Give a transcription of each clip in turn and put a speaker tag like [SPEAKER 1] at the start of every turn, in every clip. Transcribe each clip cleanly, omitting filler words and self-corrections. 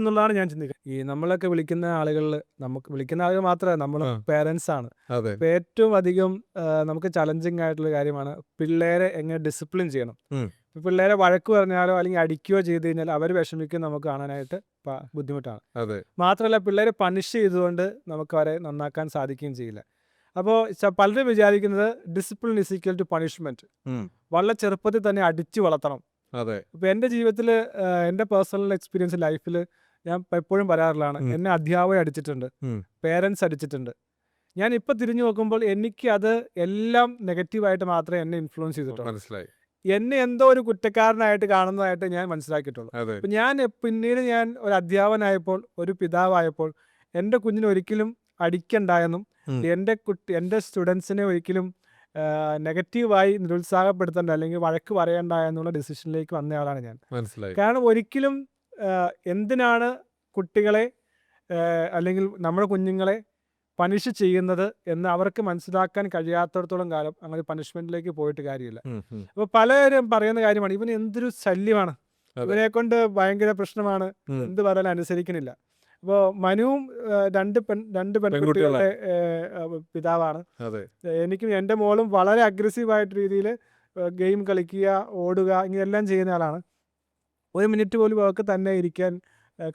[SPEAKER 1] എന്നുള്ളതാണ് ഞാൻ ചിന്തിക്കുന്നത്. ഈ നമ്മളൊക്കെ വിളിക്കുന്ന ആളുകളിൽ നമുക്ക് വിളിക്കുന്ന ആളുകൾ മാത്രമല്ല, നമ്മൾ
[SPEAKER 2] ആ,
[SPEAKER 1] പേരൻസ് ആണ്.
[SPEAKER 2] അതെ.
[SPEAKER 1] അപ്പോൾ ഏറ്റവും അധികം നമുക്ക് ചലഞ്ചിങ് ആയിട്ടുള്ള കാര്യമാണ് പിള്ളേരെ എങ്ങനെ ഡിസിപ്ലിൻ ചെയ്യണം.
[SPEAKER 2] ഉം,
[SPEAKER 1] ഇപ്പോൾ പിള്ളേരെ വഴക്ക് പറഞ്ഞാലോ അല്ലെങ്കിൽ അടിക്കുകയോ ചെയ്ത് കഴിഞ്ഞാൽ അവർ വിഷമിക്കും, നമുക്ക് കാണാനായിട്ട് ബുദ്ധിമുട്ടാണ്.
[SPEAKER 2] അതെ.
[SPEAKER 1] മാത്രമല്ല പിള്ളേരെ പണിഷ് ചെയ്തുകൊണ്ട് നമുക്ക് അവരെ നന്നാക്കാൻ സാധിക്കുകയും ചെയ്യില്ല. അപ്പോൾ പലരും വിചാരിക്കുന്നത് discipline is equal to punishment.
[SPEAKER 2] ഉം,
[SPEAKER 1] വളരെ ചെറുപ്പത്തിൽ തന്നെ അടിച്ചു വളർത്തണം.
[SPEAKER 2] അതെ.
[SPEAKER 1] ഇപ്പോൾ എൻ്റെ ജീവിതത്തിൽ എൻ്റെ പേഴ്സണൽ എക്സ്പീരിയൻസ് ലൈഫിൽ ഞാൻ എപ്പോഴും പറയാറുള്ളതാണ്,
[SPEAKER 2] ഉം,
[SPEAKER 1] എന്നെ അധ്യാപകർ അടിച്ചിട്ടുണ്ട്,
[SPEAKER 2] ഉം,
[SPEAKER 1] പേരൻസ് അടിച്ചിട്ടുണ്ട്. ഞാൻ ഇപ്പോൾ തിരിഞ്ഞു നോക്കുമ്പോൾ എനിക്ക് അത് എല്ലാം നെഗറ്റീവായിട്ട് മാത്രമേ എന്നെ ഇൻഫ്ലുവൻസ് ചെയ്തിട്ടുള്ളൂ.
[SPEAKER 2] മനസ്സിലായി.
[SPEAKER 1] എന്നെ എന്തോ ഒരു കുറ്റക്കാരനായിട്ട് കാണുന്നതായിട്ട് ഞാൻ മനസ്സിലാക്കിയിട്ടുള്ളൂ.
[SPEAKER 2] അതെ.
[SPEAKER 1] അപ്പം പിന്നീട് ഞാൻ ഒരു അധ്യാപകനായപ്പോൾ, ഒരു പിതാവായപ്പോൾ എൻ്റെ കുഞ്ഞിനെ ഒരിക്കലും അടിക്കണ്ട എന്നും
[SPEAKER 2] ഉം,
[SPEAKER 1] എൻ്റെ സ്റ്റുഡൻസിനെ ഒരിക്കലും നെഗറ്റീവായി നിരുത്സാഹപ്പെടുത്തണ്ട അല്ലെങ്കിൽ വഴക്ക് പറയണ്ട എന്നുള്ള ഡിസിഷനിലേക്ക് വന്നയാളാണ് ഞാൻ.
[SPEAKER 2] മനസ്സിലായി.
[SPEAKER 1] കാരണം ഒരിക്കലും എന്തിനാണ് കുട്ടികളെ അല്ലെങ്കിൽ നമ്മുടെ കുഞ്ഞുങ്ങളെ പണിഷ് ചെയ്യുന്നത് എന്ന് അവർക്ക് മനസ്സിലാക്കാൻ കഴിയാത്തിടത്തോളം കാലം അങ്ങനെ പണിഷ്മെന്റിലേക്ക് പോയിട്ട് കാര്യമില്ല.
[SPEAKER 2] ഉം, ഉം,
[SPEAKER 1] അപ്പോൾ പലരും പറയുന്ന കാര്യമാണ്, ഇവന് എന്തൊരു ശല്യമാണ്,
[SPEAKER 2] അതെ.
[SPEAKER 1] ഇവനെ കൊണ്ട് ഭയങ്കര പ്രശ്നമാണ്,
[SPEAKER 2] ഉം,
[SPEAKER 1] എന്ത് പറയാനും അനുസരിക്കണില്ല. അപ്പോൾ മനുവും രണ്ട് പെൺകുട്ടികളുടെ
[SPEAKER 2] പെൺകുട്ടികളാണ്.
[SPEAKER 1] പിതാവാണ്.
[SPEAKER 2] അതെ.
[SPEAKER 1] എനിക്കും എൻ്റെ മോളും വളരെ അഗ്രസീവായിട്ട് രീതിയിൽ ഗെയിം കളിക്കുക, ഓടുക, ഇങ്ങനെയെല്ലാം ചെയ്യുന്ന ആളാണ്. ഒരു മിനിറ്റ് പോലും അവർക്ക് തന്നെ ഇരിക്കാൻ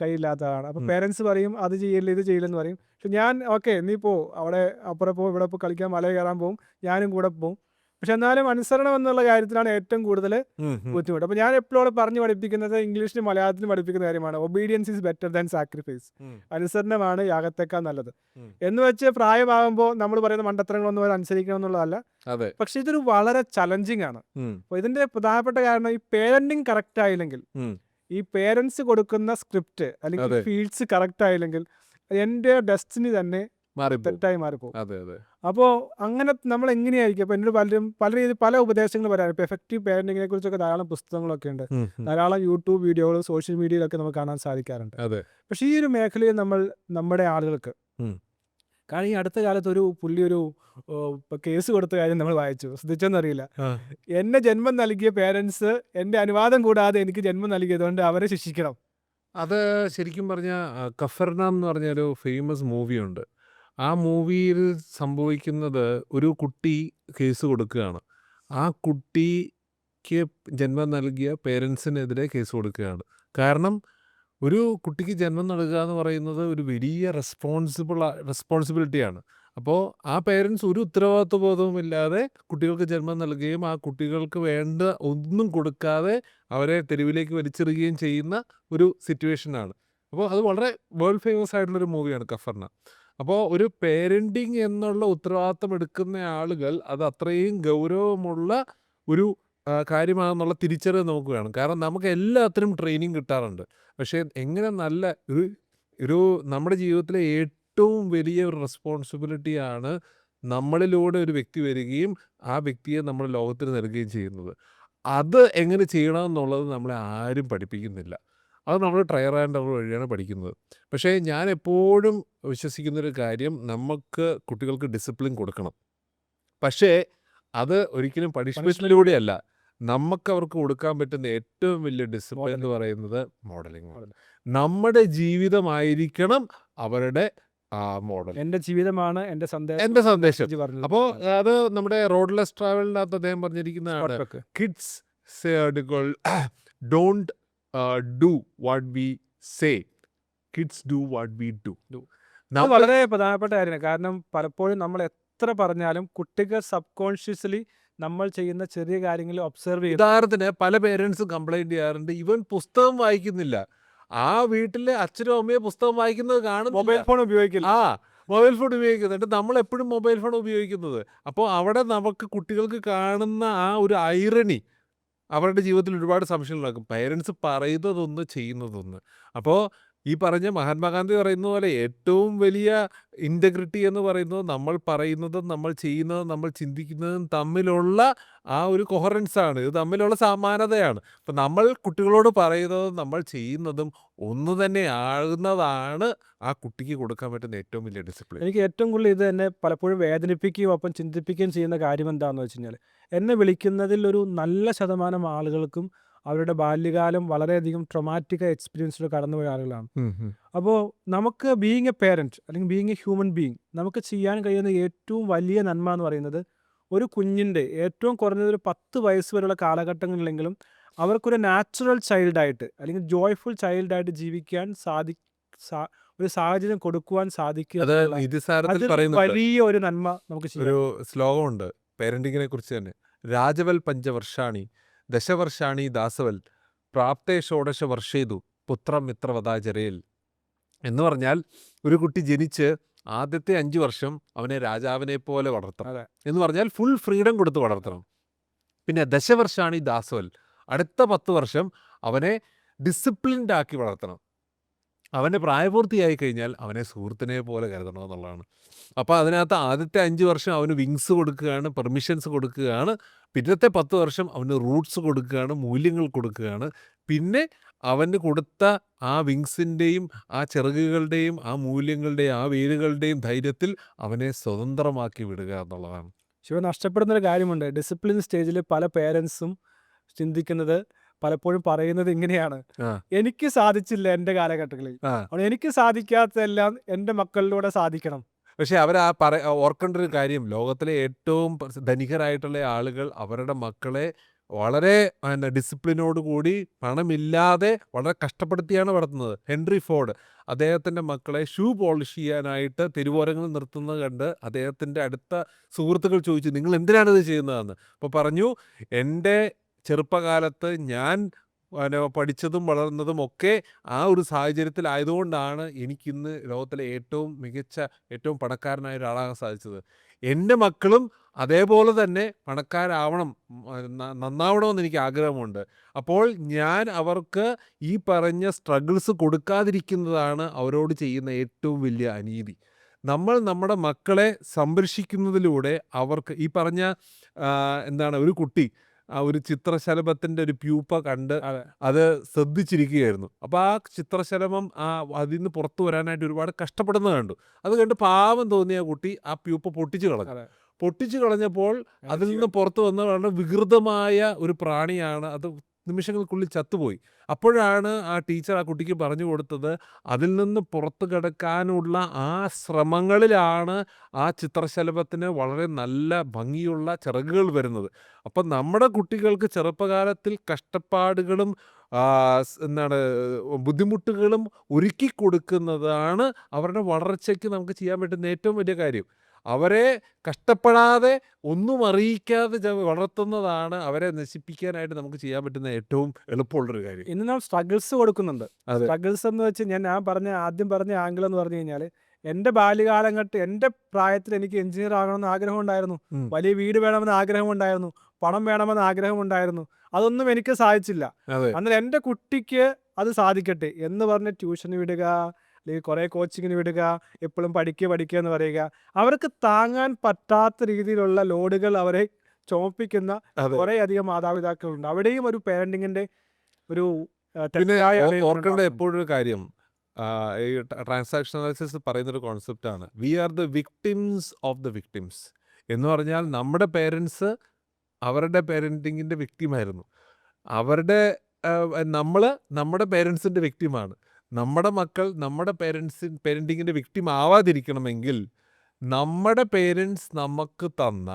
[SPEAKER 1] കഴിയില്ലാത്ത ആളാണ്. അപ്പോൾ
[SPEAKER 2] ഉം,
[SPEAKER 1] പേരൻസ് പറയും അത് ചെയ്യില്ല ഇത് ചെയ്യില്ലെന്ന് പറയും. പക്ഷെ ഞാൻ ഓക്കെ നീ പോ, അവിടെ അപ്പുറം പോ, ഇവിടെ പോ, കളിക്കാൻ മല കയറാൻ പോകും, ഞാനും കൂടെ പോകും. പക്ഷെ എന്നാലും അനുസരണം എന്നുള്ള കാര്യത്തിലാണ് ഏറ്റവും കൂടുതൽ
[SPEAKER 2] ഉം, ഉം,
[SPEAKER 1] ബുദ്ധിമുട്ട്. അപ്പോൾ ഞാൻ എപ്പോഴും പറഞ്ഞ് പഠിപ്പിക്കുന്നത് ഇംഗ്ലീഷിലും മലയാളത്തിലും പഠിപ്പിക്കുന്ന കാര്യമാണ്, obedience is better than sacrifice.
[SPEAKER 2] ഉം,
[SPEAKER 1] അനുസരണമാണ് യാഗത്തേക്കാൾ നല്ലത്.
[SPEAKER 2] ഉം,
[SPEAKER 1] എന്ന് വെച്ച് പ്രായമാകുമ്പോൾ നമ്മൾ പറയുന്ന മണ്ടത്തരങ്ങളൊന്നും അവർ അനുസരിക്കണം എന്നുള്ളതല്ല.
[SPEAKER 2] അതെ.
[SPEAKER 1] പക്ഷെ ഇതൊരു വളരെ ചലഞ്ചിങ് ആണ്.
[SPEAKER 2] ഉം,
[SPEAKER 1] അപ്പോൾ ഇതിൻ്റെ പ്രധാനപ്പെട്ട കാരണം ഈ പേരൻറ്റിങ് കറക്റ്റ് ആയില്ലെങ്കിൽ,
[SPEAKER 2] ഉം,
[SPEAKER 1] ഈ പേരൻസ് കൊടുക്കുന്ന സ്ക്രിപ്റ്റ് അല്ലെങ്കിൽ
[SPEAKER 2] അതെ.
[SPEAKER 1] ഫീൽഡ്സ് കറക്റ്റ് ആയില്ലെങ്കിൽ എൻ്റെ ഡെസ്റ്റിനി തന്നെ
[SPEAKER 2] മാറിപ്പോവും.
[SPEAKER 1] തെറ്റായി മാറിപ്പോകും.
[SPEAKER 2] അതെ, അതെ.
[SPEAKER 1] അപ്പോൾ അങ്ങനെ നമ്മൾ എങ്ങനെയായിരിക്കും? അപ്പോൾ എന്നോട് പല രീതിയിൽ പല ഉപദേശങ്ങൾ പറയാറ്. ഇപ്പോൾ എഫക്റ്റീവ് പേരൻറ്റിങ്ങിനെ കുറിച്ചൊക്കെ ധാരാളം പുസ്തകങ്ങളൊക്കെ ഉണ്ട്,
[SPEAKER 2] ഉം, ഉം,
[SPEAKER 1] ധാരാളം യൂട്യൂബ് വീഡിയോകൾ സോഷ്യൽ മീഡിയയിലൊക്കെ നമുക്ക് കാണാൻ സാധിക്കാറുണ്ട്.
[SPEAKER 2] അതെ.
[SPEAKER 1] പക്ഷേ ഈ ഒരു മേഖലയിൽ നമ്മുടെ ആളുകൾക്ക്,
[SPEAKER 2] ഉം,
[SPEAKER 1] കാരണം ഈ അടുത്ത കാലത്ത് ഒരു പുള്ളി ഒരു ഇപ്പോൾ കേസ് കൊടുത്ത കാര്യം നമ്മൾ വായിച്ചു, ശ്രദ്ധിച്ചോന്നറിയില്ല.
[SPEAKER 2] ആ,
[SPEAKER 1] എന്നെ ജന്മം നൽകിയ പേരൻസ് എൻ്റെ അനുവാദം കൂടാതെ എനിക്ക് ജന്മം നൽകിയതുകൊണ്ട് അവരെ ശിക്ഷിക്കണം.
[SPEAKER 2] അത് ശരിക്കും പറഞ്ഞ കഫർനാം എന്ന് പറഞ്ഞൊരു ഫേമസ് മൂവിയുണ്ട്. ആ മൂവിയിൽ സംഭവിക്കുന്നത് ഒരു കുട്ടി കേസ് കൊടുക്കുകയാണ്. ആ കുട്ടിക്ക് ജന്മം നൽകിയ പേരൻസിനെതിരെ കേസ് കൊടുക്കുകയാണ്. കാരണം ഒരു കുട്ടിക്ക് ജന്മം നൽകുക എന്ന് പറയുന്നത് ഒരു വലിയ റെസ്പോൺസിബിലിറ്റിയാണ്. അപ്പോൾ ആ പേരൻസ് ഒരു ഉത്തരവാദിത്വ ബോധവുമില്ലാതെ കുട്ടികൾക്ക് ജന്മം നൽകുകയും ആ കുട്ടികൾക്ക് വേണ്ട ഒന്നും കൊടുക്കാതെ അവരെ തെരുവിലേക്ക് വലിച്ചെറിയുകയും ചെയ്യുന്ന ഒരു സിറ്റുവേഷനാണ്. അപ്പോൾ അത് വളരെ വേൾഡ് ഫേമസ് ആയിട്ടുള്ളൊരു മൂവിയാണ് കഫർന. അപ്പോൾ ഒരു പേരൻറ്റിങ് എന്നുള്ള ഉത്തരവാദിത്തം എടുക്കുന്ന ആളുകൾ അത് അത്രയും ഗൗരവമുള്ള ഒരു കാര്യമാണെന്നുള്ള തിരിച്ചറിവ് നമുക്ക് വേണം. കാരണം നമുക്ക് എല്ലാത്തിനും ട്രെയിനിങ് കിട്ടാറുണ്ട്. പക്ഷേ എങ്ങനെ നല്ല ഒരു ഒരു നമ്മുടെ ജീവിതത്തിലെ ഏറ്റവും വലിയ ഒരു റെസ്പോൺസിബിലിറ്റിയാണ് നമ്മളിലൂടെ ഒരു വ്യക്തി വരികയും ആ വ്യക്തിയെ നമ്മൾ ലോകത്തിന് നൽകുകയും ചെയ്യുന്നത്. അത് എങ്ങനെ ചെയ്യണമെന്നുള്ളത് നമ്മളെ ആരും പഠിപ്പിക്കുന്നില്ല. അത് നമ്മൾ ട്രയൽ ആൻഡ് എറർ വഴിയാണ് പഠിക്കുന്നത്. പക്ഷേ ഞാൻ എപ്പോഴും വിശ്വസിക്കുന്നൊരു കാര്യം, നമുക്ക് കുട്ടികൾക്ക് ഡിസിപ്ലിൻ കൊടുക്കണം. പക്ഷേ അത് ഒരിക്കലും പണിഷ്മെൻറ്റിലൂടെയല്ല. നമുക്ക് അവർക്ക് കൊടുക്കാൻ പറ്റുന്ന ഏറ്റവും വലിയ ഡിസിപ്ലിൻ എന്ന് പറയുന്നത് മോഡലിംഗ്. നമ്മുടെ ജീവിതമായിരിക്കണം അവരുടെ മോഡൽ.
[SPEAKER 1] എൻ്റെ ജീവിതമാണ് എൻ്റെ
[SPEAKER 2] എൻ്റെ സന്ദേശം.
[SPEAKER 1] ഗാന്ധിജി പറഞ്ഞത്.
[SPEAKER 2] അപ്പോൾ അത് നമ്മുടെ റോഡ്ലെസ് ട്രാവലിനകത്ത് അദ്ദേഹം പറഞ്ഞിരിക്കുന്നതാണ്,
[SPEAKER 1] Scott Peck.
[SPEAKER 2] Kids don't do what we say, kids do what we do.
[SPEAKER 1] അത് വളരെ പ്രധാനപ്പെട്ട കാര്യമാണ്. കാരണം പലപ്പോഴും നമ്മൾ എത്ര പറഞ്ഞാലും കുട്ടികൾ സബ്കോൺഷ്യസ്ലി നമ്മൾ ചെയ്യുന്ന ചെറിയ കാര്യങ്ങൾ ഒബ്സർവ് ചെയ്യും.
[SPEAKER 2] ഉദാഹരണത്തിന് പല പേരൻസും കംപ്ലൈന്റ് ചെയ്യാറുണ്ട്, ഇവൻ പുസ്തകം വായിക്കുന്നില്ല. ആ വീട്ടിലെ അച്ഛനും അമ്മയും പുസ്തകം വായിക്കുന്നത് കാണുന്നില്ല.
[SPEAKER 1] മൊബൈൽ ഫോൺ ഉപയോഗിക്കില്ല.
[SPEAKER 2] മൊബൈൽ ഫോൺ ഉപയോഗിക്കുന്നുണ്ട്. നമ്മൾ എപ്പോഴും മൊബൈൽ ഫോൺ ഉപയോഗിക്കുന്നത്. അപ്പോൾ അവിടെ നമുക്ക് കുട്ടികൾക്ക് കാണുന്ന ആ ഒരു ഐറണി അവരുടെ ജീവിതത്തിൽ ഒരുപാട് സംശയങ്ങളുണ്ടാക്കും. പേരൻസ് പറയുന്നതൊന്ന് ചെയ്യുന്നതൊന്ന്. അപ്പോൾ ഈ പറഞ്ഞ മഹാത്മാഗാന്ധി പറയുന്ന പോലെ ഏറ്റവും വലിയ ഇൻറ്റഗ്രിറ്റി എന്ന് പറയുന്നത് നമ്മൾ പറയുന്നതും നമ്മൾ ചെയ്യുന്നതും നമ്മൾ ചിന്തിക്കുന്നതും തമ്മിലുള്ള ആ ഒരു കൊഹറൻസാണ്. ഇത് തമ്മിലുള്ള സമാനതയാണ്. അപ്പം നമ്മൾ കുട്ടികളോട് പറയുന്നതും നമ്മൾ ചെയ്യുന്നതും ഒന്ന് തന്നെ ആകുന്നതാണ് ആ കുട്ടിക്ക് കൊടുക്കാൻ പറ്റുന്ന ഏറ്റവും വലിയ ഡിസിപ്ലിൻ.
[SPEAKER 1] എനിക്ക് ഏറ്റവും കൂടുതൽ ഇത് എന്നെ പലപ്പോഴും വേദനിപ്പിക്കുകയും ഒപ്പം ചിന്തിപ്പിക്കുകയും ചെയ്യുന്ന കാര്യം എന്താണെന്ന് വെച്ച് കഴിഞ്ഞാൽ, എന്നെ വിളിക്കുന്നതിൽ ഒരു നല്ല ശതമാനം ആളുകൾക്കും അവരുടെ ബാല്യകാലം വളരെയധികം ട്രൊമാറ്റിക് എക്സ്പീരിയൻസിലൂടെ കടന്നുപോയ ആളുകളാണ്.
[SPEAKER 2] ഉം, ഉം.
[SPEAKER 1] അപ്പോൾ നമുക്ക് ബീയിങ് എ പേരൻറ്റ് അല്ലെങ്കിൽ ബീയിങ് എ ഹ്യൂമൻ ബീയിങ് നമുക്ക് ചെയ്യാൻ കഴിയുന്ന ഏറ്റവും വലിയ നന്മ എന്ന് പറയുന്നത് ഒരു കുഞ്ഞിൻ്റെ ഏറ്റവും കുറഞ്ഞത് ഒരു 10 വയസ്സ് വരെയുള്ള കാലഘട്ടങ്ങളിലെങ്കിലും അവർക്കൊരു നാച്ചുറൽ ചൈൽഡായിട്ട് അല്ലെങ്കിൽ ജോയ്ഫുൾ ചൈൽഡായിട്ട് ജീവിക്കാൻ ഒരു സാഹചര്യം കൊടുക്കുവാൻ സാധിക്കുക
[SPEAKER 2] അത്
[SPEAKER 1] എന്നുള്ള
[SPEAKER 2] നിതിസാരത്തിൽ
[SPEAKER 1] അതൊരു
[SPEAKER 2] പറയുന്നുണ്ട്.
[SPEAKER 1] വലിയ ഒരു നന്മ നമുക്ക് ചെയ്യാം.
[SPEAKER 2] ഒരു ശ്ലോകമുണ്ട് പേരന്റിങ്ങിനെ കുറിച്ച് തന്നെ. രാജവൽ പഞ്ചവർഷാണി ദശവർഷാണി ദാസവൽ പ്രാപ്തേ ഷോഡശ വർഷേതു പുത്രം മിത്രവതാചരയിൽ എന്ന് പറഞ്ഞാൽ ഒരു കുട്ടി ജനിച്ച് ആദ്യത്തെ 5 വർഷം അവനെ രാജാവിനെ പോലെ വളർത്തണം.
[SPEAKER 1] അതെ.
[SPEAKER 2] എന്ന് പറഞ്ഞാൽ ഫുൾ ഫ്രീഡം കൊടുത്ത് വളർത്തണം. പിന്നെ ദശവർഷാണി ദാസവൽ അടുത്ത 10 വർഷം അവനെ ഡിസിപ്ലിൻഡ് ആക്കി വളർത്തണം. അവൻ്റെ പ്രായപൂർത്തിയായി കഴിഞ്ഞാൽ അവനെ സുഹൃത്തിനെ പോലെ കരുതണം എന്നുള്ളതാണ്. അപ്പോൾ അതിനകത്ത് ആദ്യത്തെ 5 വർഷം അവന് വിങ്സ് കൊടുക്കുകയാണ്, പെർമിഷൻസ് കൊടുക്കുകയാണ്. പിന്നത്തെ 10 വർഷം അവന് റൂട്ട്സ് കൊടുക്കുകയാണ്, മൂല്യങ്ങൾ കൊടുക്കുകയാണ്. പിന്നെ അവന് കൊടുത്ത ആ വിങ്സിൻ്റെയും ആ ചിറകുകളുടെയും ആ മൂല്യങ്ങളുടെയും ആ വേരുകളുടെയും ധൈര്യത്തിൽ അവനെ സ്വതന്ത്രമാക്കി വിടുക എന്നുള്ളതാണ്.
[SPEAKER 1] ശിവ നഷ്ടപ്പെടുന്നൊരു കാര്യമുണ്ട്. ഡിസിപ്ലിൻ സ്റ്റേജിൽ പല പേരൻസും ചിന്തിക്കുന്നത് പലപ്പോഴും പറയുന്നത് ഇങ്ങനെയാണ്,
[SPEAKER 2] ആ
[SPEAKER 1] എനിക്ക് സാധിച്ചില്ല എൻ്റെ കാലഘട്ടങ്ങളിൽ,
[SPEAKER 2] ആ
[SPEAKER 1] അതുകൊണ്ട് എനിക്ക് സാധിക്കാത്തതെല്ലാം എൻ്റെ മക്കളിലൂടെ സാധിക്കണം.
[SPEAKER 2] പക്ഷേ അവർ ഓർക്കേണ്ട ഒരു കാര്യം, ലോകത്തിലെ ഏറ്റവും ധനികരായിട്ടുള്ള ആളുകൾ അവരുടെ മക്കളെ വളരെ ഡിസിപ്ലിനോട് കൂടി പണമില്ലാതെ വളരെ കഷ്ടപ്പെടുത്തിയാണ് വളർത്തുന്നത്. ഹെൻറി ഫോർഡ് അദ്ദേഹത്തിൻ്റെ മക്കളെ ഷൂ പോളിഷ് ചെയ്യാനായിട്ട് തെരുവോരങ്ങളിൽ നിർത്തുന്നത് കണ്ട് അദ്ദേഹത്തിൻ്റെ അടുത്ത സുഹൃത്തുക്കൾ ചോദിച്ചു, നിങ്ങൾ എന്തിനാണ് ഇത് ചെയ്യുന്നതെന്ന്. അപ്പോൾ പറഞ്ഞു, എൻ്റെ ചെറുപ്പകാലത്ത് ഞാൻ പഠിച്ചതും വളർന്നതും ഒക്കെ ആ ഒരു സാഹചര്യത്തിലായതുകൊണ്ടാണ് എനിക്കിന്ന് ലോകത്തിലെ ഏറ്റവും മികച്ച ഏറ്റവും പണക്കാരനായ ഒരാളാകാൻ സാധിച്ചത്. എൻ്റെ മക്കളും അതേപോലെ തന്നെ പണക്കാരാവണം, നന്നാവണമെന്ന് എനിക്ക് ആഗ്രഹമുണ്ട്. അപ്പോൾ ഞാൻ അവർക്ക് ഈ പറഞ്ഞ സ്ട്രഗിൾസ് കൊടുക്കാതിരിക്കുന്നതാണ് അവരോട് ചെയ്യുന്ന ഏറ്റവും വലിയ അനീതി. നമ്മൾ നമ്മുടെ മക്കളെ സംരക്ഷിക്കുന്നതിലൂടെ അവർക്ക് ഈ പറഞ്ഞ ഒരു കുട്ടി ആ ഒരു ചിത്രശലഭത്തിൻ്റെ ഒരു പ്യൂപ്പ കണ്ട്
[SPEAKER 1] അതെ.
[SPEAKER 2] അത് ശ്രദ്ധിച്ചിരിക്കുകയായിരുന്നു. അപ്പോൾ ആ ചിത്രശലഭം അതിൽ നിന്ന് പുറത്തു വരാനായിട്ട് ഒരുപാട് കഷ്ടപ്പെടുന്നത് കണ്ടു. അത് കണ്ട് പാവം തോന്നിയ കുട്ടി ആ പ്യൂപ്പ പൊട്ടിച്ചു കളഞ്ഞു.
[SPEAKER 1] അതെ.
[SPEAKER 2] പൊട്ടിച്ചു കളഞ്ഞപ്പോൾ അതിൽ നിന്ന് പുറത്തു വന്ന വളരെ വികൃതമായ ഒരു പ്രാണിയാണ്. അത് നിമിഷങ്ങൾക്കുള്ളിൽ ചത്തുപോയി. അപ്പോഴാണ് ആ ടീച്ചർ ആ കുട്ടിക്ക് പറഞ്ഞു കൊടുത്തത്, അതിൽ നിന്ന് പുറത്തു കിടക്കാനുള്ള ആ ശ്രമങ്ങളിലാണ് ആ ചിത്രശലഭത്തിന് വളരെ നല്ല ഭംഗിയുള്ള ചിറകുകൾ വരുന്നത്. അപ്പം നമ്മുടെ കുട്ടികൾക്ക് ചെറുപ്പകാലത്തിൽ കഷ്ടപ്പാടുകളും ബുദ്ധിമുട്ടുകളും ഒരുക്കി കൊടുക്കുന്നതാണ് അവരുടെ വളർച്ചയ്ക്ക് നമുക്ക് ചെയ്യാൻ പറ്റുന്ന ഏറ്റവും വലിയ കാര്യം. അവരെ കഷ്ടപ്പെടാതെ ഒന്നും അറിയിക്കാതെ വളർത്തുന്നതാണ് അവരെ നശിപ്പിക്കാനായിട്ട് നമുക്ക് ചെയ്യാൻ പറ്റുന്ന ഏറ്റവും എളുപ്പമുള്ളൊരു കാര്യം.
[SPEAKER 1] ഇന്ന് നാം സ്ട്രഗിൾസ് കൊടുക്കുന്നുണ്ട്.
[SPEAKER 2] അതെ.
[SPEAKER 1] സ്ട്രഗിൾസ് എന്ന് വെച്ച് ഞാൻ ആദ്യം പറഞ്ഞ ആംഗിൾ എന്ന് പറഞ്ഞു കഴിഞ്ഞാൽ, എൻ്റെ ബാല്യകാലഘട്ടം എൻ്റെ പ്രായത്തിൽ എനിക്ക് എഞ്ചിനീയർ ആകണമെന്ന് ആഗ്രഹമുണ്ടായിരുന്നു,
[SPEAKER 2] ഉം.
[SPEAKER 1] വലിയ വീട് വേണമെന്ന് ആഗ്രഹമുണ്ടായിരുന്നു, പണം വേണമെന്ന് ആഗ്രഹമുണ്ടായിരുന്നു. അതൊന്നും എനിക്ക് സാധിച്ചില്ല.
[SPEAKER 2] അതെ.
[SPEAKER 1] അന്നേരം എൻ്റെ കുട്ടിക്ക് അത് സാധിക്കട്ടെ എന്ന് പറഞ്ഞ് ട്യൂഷന് വിടുക, അല്ലെങ്കിൽ കുറേ കോച്ചിങ്ങിന് വിടുക, എപ്പോഴും പഠിക്കുക എന്ന് പറയുക. അവർക്ക് താങ്ങാൻ പറ്റാത്ത രീതിയിലുള്ള ലോഡുകൾ അവരെ ചുമപ്പിക്കുന്ന
[SPEAKER 2] അതെ.
[SPEAKER 1] കുറേയധികം മാതാപിതാക്കളുണ്ട്. അവിടെയും ഒരു പേരൻറ്റിങ്ങിൻ്റെ ഒരു
[SPEAKER 2] പിന്നെ
[SPEAKER 1] തെറ്റായ അറിവ്
[SPEAKER 2] ഓർക്കേണ്ട
[SPEAKER 1] ഉണ്ടാകുന്നുണ്ട്.
[SPEAKER 2] എപ്പോഴും ഒരു കാര്യം, ഈ ട്രാൻസാക്ഷൻ അനാലിസിസ് പറയുന്നൊരു കോൺസെപ്റ്റാണ്, we are the victims of the victims. എന്ന് പറഞ്ഞാൽ നമ്മുടെ പേരൻസ് അവരുടെ പേരൻറ്റിങ്ങിൻ്റെ വിക്ടിമായിരുന്നു. നമ്മൾ നമ്മുടെ പേരൻസിൻ്റെ വിക്ടിമാണ്. നമ്മുടെ മക്കൾ നമ്മുടെ പേരൻറ്റിങ്ങിൻ്റെ വിക്ടിം ആവാതിരിക്കണമെങ്കിൽ നമ്മുടെ പേരൻസ് നമുക്ക് തന്ന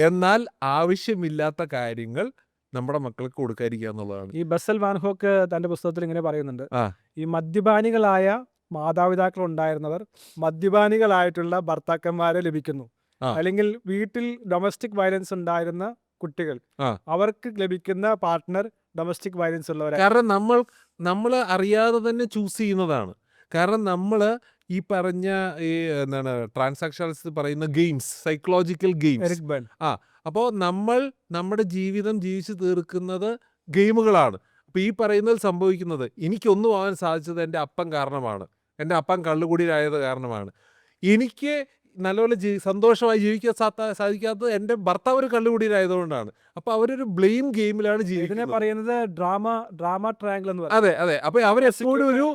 [SPEAKER 2] എന്നാൽ ആവശ്യമില്ലാത്ത കാര്യങ്ങൾ നമ്മുടെ മക്കൾക്ക് കൊടുക്കാതിരിക്കുക എന്നുള്ളതാണ്.
[SPEAKER 1] ഈ ബസൽ വാൻ ഹോക്ക് തൻ്റെ പുസ്തകത്തിൽ ഇങ്ങനെ പറയുന്നുണ്ട്,
[SPEAKER 2] ആ.
[SPEAKER 1] ഈ മദ്യപാനികളായ മാതാപിതാക്കൾ ഉണ്ടായിരുന്നവർ മദ്യപാനികളായിട്ടുള്ള ഭർത്താക്കന്മാരെ ലഭിക്കുന്നു,
[SPEAKER 2] ആ.
[SPEAKER 1] അല്ലെങ്കിൽ വീട്ടിൽ ഡൊമസ്റ്റിക് വയലൻസ് ഉണ്ടായിരുന്ന കുട്ടികൾ,
[SPEAKER 2] ആ.
[SPEAKER 1] അവർക്ക് ലഭിക്കുന്ന പാർട്ട്ണർ ഡൊമസ്റ്റിക് വയലൻസ് ഉള്ളവരാണ്.
[SPEAKER 2] കാരണം നമ്മൾ അറിയാതെ തന്നെ ചൂസ് ചെയ്യുന്നതാണ്. കാരണം നമ്മൾ ഈ പറഞ്ഞ ട്രാൻസാക്ഷൻസ് പറയുന്ന games, psychological games.
[SPEAKER 1] Eric Berne.
[SPEAKER 2] അപ്പോൾ നമ്മുടെ ജീവിതം ജീവിച്ചു തീർക്കുന്നത് ഗെയിമുകളാണ്. അപ്പോൾ ഈ പറയുന്നതിൽ സംഭവിക്കുന്നത്, എനിക്കൊന്നും ആവാൻ സാധിച്ചത് എൻ്റെ അപ്പൻ കാരണമാണ്, എൻ്റെ അപ്പൻ കള്ളുകുടിയിലായത് കാരണമാണ്, എനിക്ക് നല്ലപോലെ സന്തോഷമായി ജീവിക്കാൻ സാധിക്കാത്തത് എൻ്റെ ഭർത്താവ് ഒരു കള്ളുകുടിയിലായതുകൊണ്ടാണ്. അപ്പോൾ അവരൊരു ബ്ലെയിം ഗെയിമിലാണ്
[SPEAKER 1] ഇതിനെ
[SPEAKER 2] ജീവിക്കുന്നത്.
[SPEAKER 1] പറയുന്നത് ഡ്രാമ ട്രയാങ്കിൾ എന്ന് പറയും.
[SPEAKER 2] അതെ. അപ്പോൾ അവരെപ്പോഴും ഒരു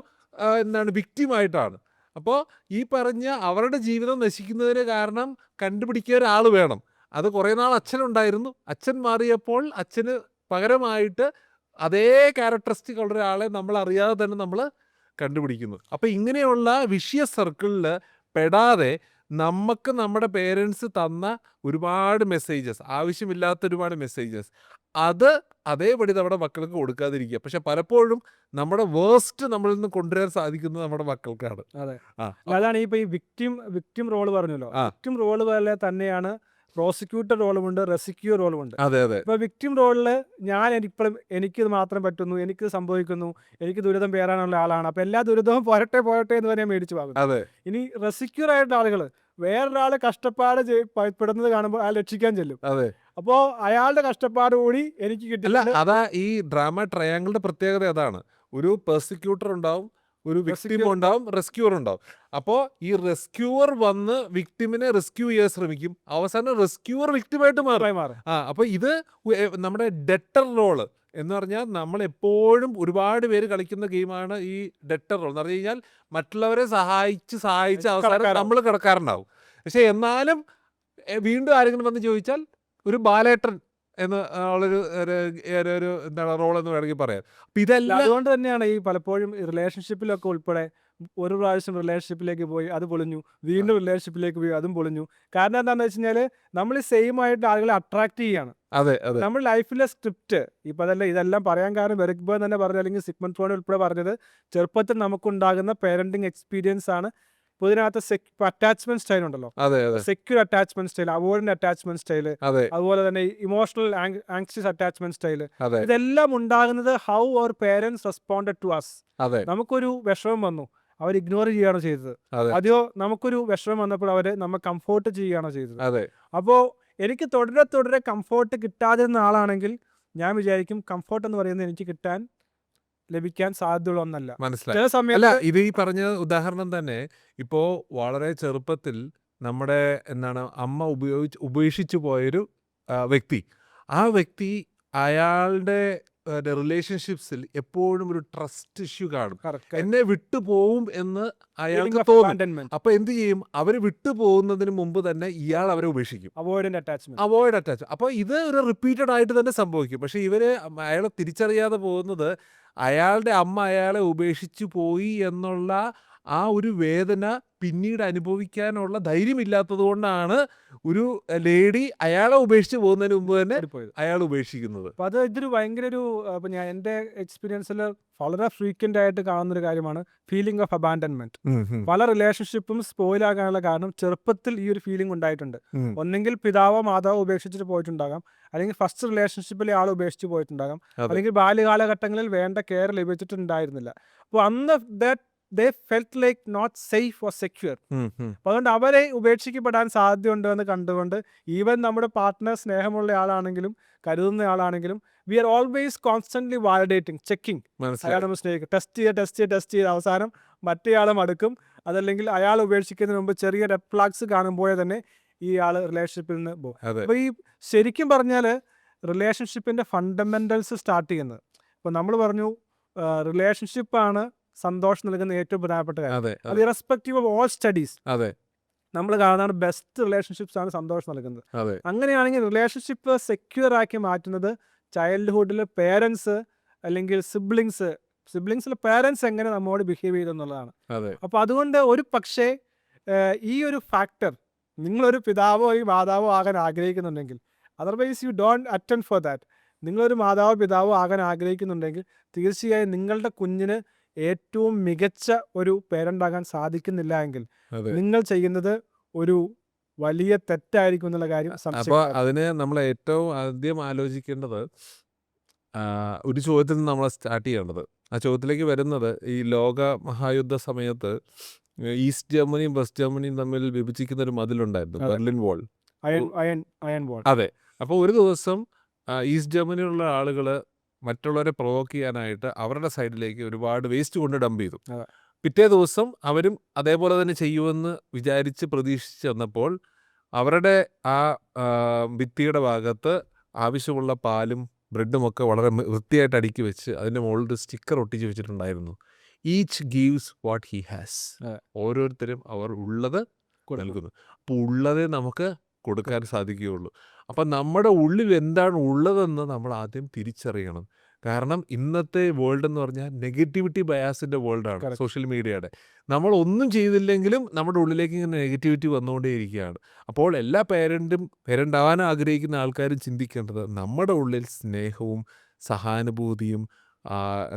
[SPEAKER 2] വിക്ടിമായിട്ടാണ്. അപ്പോൾ ഈ പറഞ്ഞ അവരുടെ ജീവിതം നശിക്കുന്നതിന് കാരണം കണ്ടുപിടിക്കാൻ ഒരാൾ വേണം. അത് കുറേ നാൾ അച്ഛനുണ്ടായിരുന്നു. അച്ഛൻ മാറിയപ്പോൾ അച്ഛന് പകരമായിട്ട് അതേ ക്യാരക്ടറിസ്റ്റിക് ഉള്ള ഒരാളെ നമ്മൾ അറിയാതെ തന്നെ നമ്മൾ കണ്ടുപിടിക്കുന്നു. അപ്പോൾ ഇങ്ങനെയുള്ള വിഷ്യസ് സർക്കിളിൽ പെടാതെ നമുക്ക് നമ്മുടെ പേരൻസ് തന്ന ഒരുപാട് മെസ്സേജസ്, ആവശ്യമില്ലാത്ത ഒരുപാട് മെസ്സേജസ്, അത് അതേപടി നമ്മുടെ മക്കൾക്ക് കൊടുക്കാതിരിക്കുക. പക്ഷെ പലപ്പോഴും നമ്മുടെ വേസ്റ്റ് നമ്മളിൽ നിന്ന് കൊണ്ടുവരാൻ സാധിക്കുന്നത് നമ്മുടെ മക്കൾക്കാണ്.
[SPEAKER 1] അതെ.
[SPEAKER 2] ആ
[SPEAKER 1] അതാണ് ഈ വിക്ടിം റോൾ പറഞ്ഞല്ലോ.
[SPEAKER 2] ആ.
[SPEAKER 1] വിക്ടിം റോൾ പോലെ തന്നെയാണ് പ്രോസിക്യൂട്ടർ റോളുമുണ്ട്, റെസ്ക്യൂ റോളുമുണ്ട്.
[SPEAKER 2] അതെ അതെ
[SPEAKER 1] ഇപ്പൊ വിക്ടിം റോളിൽ എനിക്കിത് മാത്രം പറ്റുന്നു, എനിക്ക് സംഭവിക്കുന്നു, എനിക്ക് ദുരിതം പേറാനുള്ള ആളാണ്, അപ്പൊ എല്ലാ ദുരിതവും പോരട്ടെ എന്ന് പറഞ്ഞാൽ മേടിച്ചു പോകും.
[SPEAKER 2] അതെ
[SPEAKER 1] ഇനി റെസ്ക്യൂർ ആയിട്ട് ആളുകൾ വേറൊരാളെ കഷ്ടപ്പാട് പെടുന്നത് കാണുമ്പോൾ അയാൾ രക്ഷിക്കാൻ ചെല്ലും.
[SPEAKER 2] അതെ
[SPEAKER 1] അപ്പോൾ അയാളുടെ കഷ്ടപ്പാട് കൂടി എനിക്ക്
[SPEAKER 2] അല്ല,
[SPEAKER 1] കിട്ടില്ല.
[SPEAKER 2] അതാ ഈ ഡ്രാമ ട്രയാങ്കിളുടെ പ്രത്യേകത അതാണ്. ഒരു പെർസിക്യൂട്ടർ ഉണ്ടാവും, ഒരു വിക്ടിം ഉണ്ടാവും, റെസ്ക്യൂർ ഉണ്ടാവും. അപ്പോൾ ഈ റെസ്ക്യൂവർ വന്ന് വിക്ടിമിനെ റെസ്ക്യൂ ചെയ്യാൻ ശ്രമിക്കും, അവസാനം റെസ്ക്യൂവർ വിക്ടിമായിട്ട് മാറും. അപ്പോൾ ഇത് നമ്മുടെ ഡെറ്റർ റോള് എന്ന് പറഞ്ഞാൽ നമ്മൾ എപ്പോഴും ഒരുപാട് പേര് കളിക്കുന്ന ഗെയിമാണ് ഈ ഡെറ്റർ റോൾ എന്ന് പറഞ്ഞു കഴിഞ്ഞാൽ മറ്റുള്ളവരെ സഹായിച്ച് അവസാനം നമ്മൾ കിടക്കാറുണ്ടാവും. പക്ഷെ എന്നാലും വീണ്ടും ആരെങ്കിലും വന്ന് ചോദിച്ചാൽ ഒരു ബാലേട്ടൻ എന്ന് ഉള്ളൊരു ഒരു എന്താണ് റോൾ എന്ന് വേണമെങ്കിൽ പറയാം. അപ്പം ഇതെല്ലാം
[SPEAKER 1] അതുകൊണ്ട് തന്നെയാണ് ഈ പലപ്പോഴും റിലേഷൻഷിപ്പിലൊക്കെ ഉൾപ്പെടെ ഒരു പ്രാവശ്യം റിലേഷൻഷിപ്പിലേക്ക് പോയി അത് പൊളിഞ്ഞു, വീണ്ടും റിലേഷൻഷിപ്പിലേക്ക് പോയി അതും പൊളിഞ്ഞു. കാരണം എന്താണെന്ന് വെച്ച് കഴിഞ്ഞാൽ നമ്മൾ സെയിം ആയിട്ട് ആളുകളെ അട്രാക്ട് ചെയ്യാണ്.
[SPEAKER 2] അതെ അതെ
[SPEAKER 1] നമ്മുടെ ലൈഫിലെ സ്ക്രിപ്റ്റ് ഇപ്പം ഇതെല്ലാം പറയാൻ കാരണം ബെറിക് ബേൺ തന്നെ പറഞ്ഞു, അല്ലെങ്കിൽ സിഗ്മണ്ട് ഫ്രോയിഡ് ഉൾപ്പെടെ പറഞ്ഞത് ചെറുപ്പത്തിൽ നമുക്കുണ്ടാകുന്ന പേരന്റിങ് എക്സ്പീരിയൻസ് ആണ്. ഇപ്പോൾ ഇതിനകത്ത് അറ്റാച്ച്മെന്റ് സ്റ്റൈൽ ഉണ്ടല്ലോ,
[SPEAKER 2] അതെ അതെ
[SPEAKER 1] secure attachment style, avoidant attachment style,
[SPEAKER 2] അതെ
[SPEAKER 1] അതുപോലെ തന്നെ ഇമോഷണൽ ആങ്ഷ്യസ് അറ്റാച്ച്മെന്റ് സ്റ്റൈൽ,
[SPEAKER 2] അതെ
[SPEAKER 1] ഇതെല്ലാം ഉണ്ടാകുന്നത് how our parents responded to us.
[SPEAKER 2] അതെ
[SPEAKER 1] നമുക്കൊരു വിഷമം വന്നു, അവർ ഇഗ്നോർ ചെയ്യുകയാണോ ചെയ്തത്?
[SPEAKER 2] അതെ
[SPEAKER 1] അതെയോ നമുക്കൊരു വിഷമം വന്നപ്പോൾ അവർ നമ്മൾ കംഫോർട്ട് ചെയ്യുകയാണോ ചെയ്തത്?
[SPEAKER 2] അതെ
[SPEAKER 1] അപ്പോൾ എനിക്ക് തുടരെ കംഫോർട്ട് കിട്ടാതിരുന്ന ആളാണെങ്കിൽ ഞാൻ വിചാരിക്കും കംഫോർട്ട് എന്ന് പറയുന്നത് എനിക്ക് ലഭിക്കാൻ സാധ്യതയുള്ള ഒന്നല്ല.
[SPEAKER 2] മനസ്സിലായി.
[SPEAKER 1] ചില
[SPEAKER 2] അല്ല,
[SPEAKER 1] സമയത്ത്
[SPEAKER 2] ഇത് ഈ പറഞ്ഞ ഉദാഹരണം തന്നെ ഇപ്പോൾ വളരെ ചെറുപ്പത്തിൽ നമ്മുടെ എന്താണ് അമ്മ ഉപേക്ഷിച്ചു പോയൊരു വ്യക്തി, ആ വ്യക്തി അയാളുടെ റിലേഷൻഷിപ്സിൽ എപ്പോഴും ഒരു ട്രസ്റ്റ് ഇഷ്യൂ കാണും. എന്നെ വിട്ടു പോവും എന്ന് അയാൾക്ക് തോന്നും. അപ്പൊ എന്ത് ചെയ്യും? അവര് വിട്ടു പോകുന്നതിന് മുമ്പ് തന്നെ ഇയാൾ അവരെ ഉപേക്ഷിക്കും.
[SPEAKER 1] Avoidant
[SPEAKER 2] attach. അപ്പോൾ ഇത് ഒരു റിപ്പീറ്റഡ് ആയിട്ട് തന്നെ സംഭവിക്കും. പക്ഷെ അയാളെ തിരിച്ചറിയാതെ പോകുന്നത് അയാളുടെ അമ്മ അയാളെ ഉപേക്ഷിച്ചു പോയി എന്നുള്ള ആ ഒരു വേദന പിന്നീട് അനുഭവിക്കാനുള്ള ധൈര്യമില്ലാത്തത് കൊണ്ടാണ് ഒരു ലേഡി അയാളെ ഉപേക്ഷിച്ച് പോകുന്നതിന് മുമ്പ് തന്നെ അയാൾ ഉപേക്ഷിക്കുന്നത്.
[SPEAKER 1] അപ്പോൾ ഇതൊരു ഭയങ്കര ഒരു ഞാൻ എൻ്റെ എക്സ്പീരിയൻസിൽ വളരെ ഫ്രീക്വൻ്റ് ആയിട്ട് കാണുന്നൊരു കാര്യമാണ് ഫീലിംഗ് ഓഫ് അബാൻഡൻമെന്റ്. പല റിലേഷൻഷിപ്പും സ്പോയിലാകാനുള്ള കാരണം ചെറുപ്പത്തിൽ ഈ ഒരു ഫീലിംഗ് ഉണ്ടായിട്ടുണ്ട്. ഒന്നെങ്കിൽ പിതാവോ മാതാവോ ഉപേക്ഷിച്ചിട്ട് പോയിട്ടുണ്ടാകാം, അല്ലെങ്കിൽ ഫസ്റ്റ് റിലേഷൻഷിപ്പിലെ ആൾ ഉപേക്ഷിച്ച് പോയിട്ടുണ്ടാകാം, അല്ലെങ്കിൽ ബാല്യകാലഘട്ടങ്ങളിൽ വേണ്ട കെയർ ലഭിച്ചിട്ടുണ്ടായിരുന്നില്ല. അപ്പോൾ അന്ന് they felt like not safe or secure. അപ്പോൾ അതുകൊണ്ട് അവരെ ഉപേക്ഷിക്കപ്പെടാൻ സാധ്യതയുണ്ട് എന്ന് കണ്ടുകൊണ്ട് ഈവൻ നമ്മുടെ പാർട്ട്ണർ സ്നേഹമുള്ള ആളാണെങ്കിലും കരുതുന്ന ആളാണെങ്കിലും we are always constantly validating, checking. അയാൾ നമ്മൾ സ്നേഹിക്കും, ടെസ്റ്റ് ചെയ്ത് അവസാനം മറ്റേയാളും അടുക്കും. അതല്ലെങ്കിൽ അയാൾ ഉപേക്ഷിക്കുന്നതിന് മുമ്പ് ചെറിയ റെഡ് ഫ്ലാഗ്സ് കാണുമ്പോഴേ തന്നെ ഈ ആൾ റിലേഷൻഷിപ്പിൽ നിന്ന് പോകും. അപ്പോൾ ഈ ശരിക്കും പറഞ്ഞാൽ റിലേഷൻഷിപ്പിന്റെ ഫണ്ടമെന്റൽസ് സ്റ്റാർട്ട് ചെയ്യുന്നത്, ഇപ്പോൾ നമ്മൾ പറഞ്ഞു റിലേഷൻഷിപ്പാണ് സന്തോഷം നൽകുന്ന ഏറ്റവും പ്രധാനപ്പെട്ട കാര്യം. അത് ഇറസ്പെക്റ്റീവ് ഓഫ് ഓൾ സ്റ്റഡീസ് നമ്മൾ കാണുന്നതാണ് ബെസ്റ്റ് റിലേഷൻഷിപ്സ് ആണ് സന്തോഷം നൽകുന്നത്. അങ്ങനെയാണെങ്കിൽ റിലേഷൻഷിപ്പ് സെക്യൂർ ആക്കി മാറ്റുന്നത് ചൈൽഡ്ഹുഡിൽ പേരൻസ് അല്ലെങ്കിൽ സിബ്ലിങ്സിലെ പേരൻസ് എങ്ങനെ നമ്മോട് ബിഹേവ് ചെയ്തെന്നുള്ളതാണ്. അപ്പോൾ അതുകൊണ്ട് ഒരു പക്ഷേ ഈ ഒരു ഫാക്ടർ നിങ്ങളൊരു പിതാവോ ഈ മാതാവോ ആകാൻ ആഗ്രഹിക്കുന്നുണ്ടെങ്കിൽ, otherwise you don't attend for that, നിങ്ങളൊരു മാതാവോ പിതാവോ ആകാൻ ആഗ്രഹിക്കുന്നുണ്ടെങ്കിൽ തീർച്ചയായും നിങ്ങളുടെ കുഞ്ഞിന് ഏറ്റവും മികച്ച ഒരു പേരന്റ് ആകാൻ സാധിക്കുന്നില്ല എങ്കിൽ നിങ്ങൾ ചെയ്യുന്നത് ഒരു വലിയ തെറ്റായിരിക്കും എന്നുള്ള കാര്യം.
[SPEAKER 2] അപ്പോൾ അതിന് നമ്മൾ ഏറ്റവും ആദ്യം ആലോചിക്കേണ്ടത് ഒരു ചോദ്യത്തിൽ നിന്ന് നമ്മൾ സ്റ്റാർട്ട് ചെയ്യേണ്ടത്, ആ ചോദ്യത്തിലേക്ക് വരുന്നത് ഈ ലോക മഹായുദ്ധ സമയത്ത് ഈസ്റ്റ് ജർമ്മനിയും വെസ്റ്റ് ജർമ്മനിയും തമ്മിൽ വിഭജിക്കുന്ന ഒരു മതിലുണ്ടായിരുന്നു, ബെർലിൻ വാൾ,
[SPEAKER 1] അയൺ വാൾ.
[SPEAKER 2] അതെ. അപ്പോൾ ഒരു ദിവസം ഈസ്റ്റ് ജർമ്മനിയിലുള്ള ആളുകൾ മറ്റുള്ളവരെ പ്രൊവോക്ക് ചെയ്യാനായിട്ട് അവരുടെ സൈഡിലേക്ക് ഒരുപാട് വേസ്റ്റ് കൊണ്ട് ഡംപ് ചെയ്തു. പിറ്റേ ദിവസം അവരും അതേപോലെ തന്നെ ചെയ്യുമെന്ന് വിചാരിച്ച് പ്രതീക്ഷിച്ച് വന്നപ്പോൾ അവരുടെ ആ ഭിത്തിയുടെ ഭാഗത്ത് ആവശ്യമുള്ള പാലും ബ്രെഡും ഒക്കെ വളരെ വൃത്തിയായിട്ട് അടുക്കി വെച്ച് അതിൻ്റെ മുകളിൽ ഒരു സ്റ്റിക്കർ ഒട്ടിച്ച് വെച്ചിട്ടുണ്ടായിരുന്നു, each gives what he has. ഓരോരുത്തരും അവർ ഉള്ളത് നൽകുന്നു. അപ്പോൾ ഉള്ളതേ നമുക്ക് കൊടുക്കാൻ സാധിക്കുകയുള്ളൂ. അപ്പം നമ്മുടെ ഉള്ളിൽ എന്താണ് ഉള്ളതെന്ന് നമ്മൾ ആദ്യം തിരിച്ചറിയണം. കാരണം ഇന്നത്തെ വേൾഡ് എന്ന് പറഞ്ഞാൽ നെഗറ്റിവിറ്റി ബയാസിൻ്റെ വേൾഡാണ്
[SPEAKER 1] Correct.
[SPEAKER 2] സോഷ്യൽ മീഡിയയുടെ. നമ്മൾ ഒന്നും ചെയ്തില്ലെങ്കിലും നമ്മുടെ ഉള്ളിലേക്ക് ഇങ്ങനെ നെഗറ്റിവിറ്റി വന്നുകൊണ്ടേയിരിക്കുകയാണ്. അപ്പോൾ എല്ലാ പേരൻ്റ് ആവാൻ ആഗ്രഹിക്കുന്ന ആൾക്കാരും ചിന്തിക്കേണ്ടത് നമ്മുടെ ഉള്ളിൽ സ്നേഹവും സഹാനുഭൂതിയും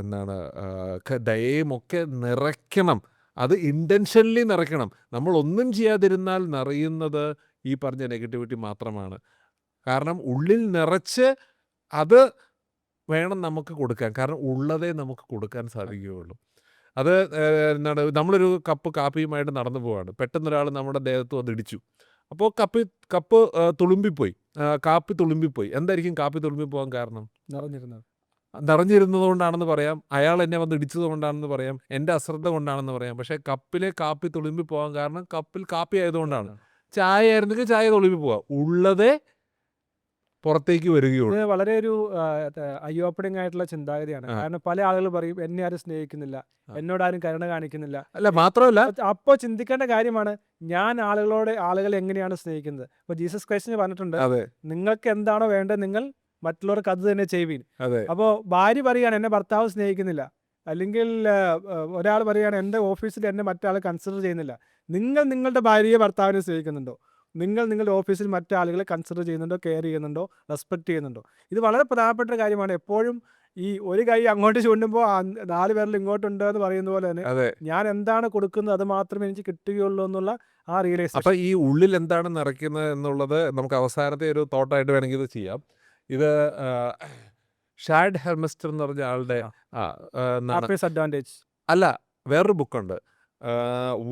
[SPEAKER 2] എന്താണ് ദയയും ഒക്കെ നിറയ്ക്കണം. അത് ഇൻറ്റൻഷനലി നിറയ്ക്കണം. നമ്മൾ ഒന്നും ചെയ്യാതിരുന്നാൽ നിറയുന്നത് ഈ പറഞ്ഞ നെഗറ്റിവിറ്റി മാത്രമാണ്. കാരണം ഉള്ളിൽ നിറച്ച് അത് വേണം നമുക്ക് കൊടുക്കാൻ. കാരണം ഉള്ളതേ നമുക്ക് കൊടുക്കാൻ സാധിക്കുകയുള്ളൂ. അത് എന്താണ്, നമ്മളൊരു കപ്പ് കാപ്പിയുമായിട്ട് നടന്നു പോവാണ്. പെട്ടെന്നൊരാൾ നമ്മുടെ ദേഹത്ത് വന്ന് ഇടിച്ചു. അപ്പോൾ കപ്പ് തുളുമ്പിപ്പോയി, കാപ്പി തുളുമ്പിപ്പോയി. എന്തായിരിക്കും കാപ്പി തുളുമ്പിപ്പോകാൻ കാരണം? നിറഞ്ഞിരുന്നത് കൊണ്ടാണെന്ന് പറയാം, അയാൾ എന്നെ വന്ന് ഇടിച്ചത് കൊണ്ടാണെന്ന് പറയാം, എൻ്റെ അശ്രദ്ധ കൊണ്ടാണെന്ന് പറയാം. പക്ഷേ കപ്പിലെ കാപ്പി തുളുമ്പി പോകാൻ കാരണം കപ്പിൽ കാപ്പി ആയതുകൊണ്ടാണ്. ചായ ആയിരുന്നെങ്കിൽ ചായ തുളുമ്പി പോവാം. ഉള്ളതേ പുറത്തേക്ക് വരികയുള്ളൂ.
[SPEAKER 1] ഇത് വളരെ ഒരു ഐ ഓപ്പണിംഗ് ആയിട്ടുള്ള ചിന്താഗതിയാണ്. കാരണം പല ആളുകൾ പറയും എന്നെ ആരും സ്നേഹിക്കുന്നില്ല, എന്നോട് ആരും കരുണ കാണിക്കുന്നില്ല.
[SPEAKER 2] അല്ല, മാത്രമല്ല
[SPEAKER 1] അപ്പോൾ ചിന്തിക്കേണ്ട കാര്യമാണ്, ഞാൻ ആളുകളെ എങ്ങനെയാണ് സ്നേഹിക്കുന്നത്. ഇപ്പോൾ ജീസസ് ക്രൈസ്റ്റിന് പറഞ്ഞിട്ടുണ്ട്,
[SPEAKER 2] അതെ
[SPEAKER 1] നിങ്ങൾക്ക് എന്താണോ വേണ്ടത് നിങ്ങൾ മറ്റുള്ളവർക്ക് അത് തന്നെ ചെയ്യുവീൻ.
[SPEAKER 2] അതെ
[SPEAKER 1] അപ്പോൾ ഭാര്യ പറയുകയാണ് എന്നെ ഭർത്താവ് സ്നേഹിക്കുന്നില്ല, അല്ലെങ്കിൽ ഒരാൾ പറയുകയാണ് എൻ്റെ ഓഫീസിൽ എന്നെ മറ്റാൾ കൺസിഡർ ചെയ്യുന്നില്ല. നിങ്ങൾ നിങ്ങളുടെ ഭാര്യയെ ഭർത്താവിനെ സ്നേഹിക്കുന്നുണ്ടോ? നിങ്ങൾ നിങ്ങളുടെ ഓഫീസിൽ മറ്റാളുകളെ കൺസിഡർ ചെയ്യുന്നുണ്ടോ, കെയർ ചെയ്യുന്നുണ്ടോ, റെസ്പെക്ട് ചെയ്യുന്നുണ്ടോ? ഇത് വളരെ പ്രധാനപ്പെട്ട ഒരു കാര്യമാണ്. എപ്പോഴും ഈ ഒരു കൈ അങ്ങോട്ട് ചൂണ്ടുമ്പോൾ 4 പേരിൽ ഇങ്ങോട്ടുണ്ട് എന്ന് പറയുന്ന പോലെ തന്നെ
[SPEAKER 2] അതെ.
[SPEAKER 1] ഞാൻ എന്താണ് കൊടുക്കുന്നത് അത് മാത്രമേ എനിക്ക് കിട്ടുകയുള്ളൂ എന്നുള്ള ആ റിയലൈസേഷൻ.
[SPEAKER 2] അപ്പം ഈ ഉള്ളിൽ എന്താണ് നിറയ്ക്കുന്നത് എന്നുള്ളത് നമുക്ക് അവസാനത്തെ ഒരു തോട്ടായിട്ട് വേണമെങ്കിൽ ഇത് ചെയ്യാം. ഇത് ഷാഡ് ഹെർമിസ്റ്റർ എന്ന് പറഞ്ഞ ആളുടെ
[SPEAKER 1] അഡ്വാൻറ്റേജ്
[SPEAKER 2] അല്ല, വേറൊരു ബുക്കുണ്ട്,